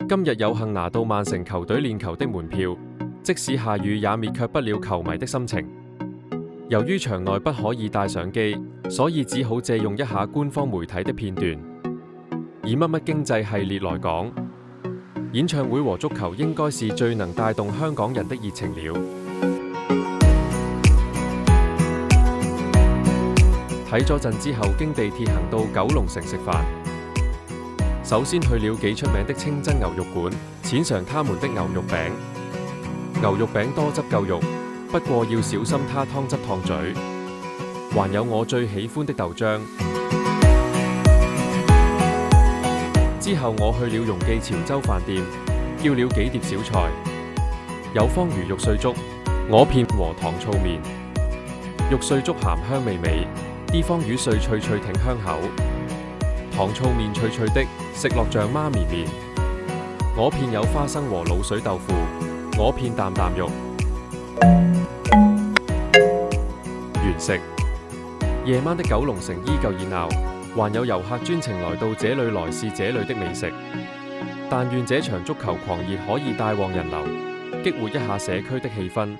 今日有幸拿到曼城球隊練球的門票，即使下雨也滅卻不了球迷的心情。由於場內不可以帶相機，所以只好借用一下官方媒體的片段。以乜乜經濟系列來講，演唱會和足球應該是最能帶動香港人的熱情了。睇咗陣之後，經地鐵行到九龍城食飯。首先去了幾出名的清真牛肉館，淺嘗他們的牛肉餅。牛肉餅多汁夠肉，不過要小心它湯汁燙嘴。還有我最喜歡的豆漿。之後我去了容記潮州飯店，叫了幾碟小菜，有方魚肉碎粥、鵝片和糖醋麵。肉碎粥鹹香味美，啲方魚碎脆脆挺香口，糖醋麵脆脆的，食落像媽咪麵。鵝片有花生和滷水豆腐，鵝片啖啖肉。完食。夜晚的九龍城依舊熱鬧，還有遊客專程來到這裏來試這裏的美食。但願這場足球狂熱可以帶旺人流，激活一下社區的氣氛。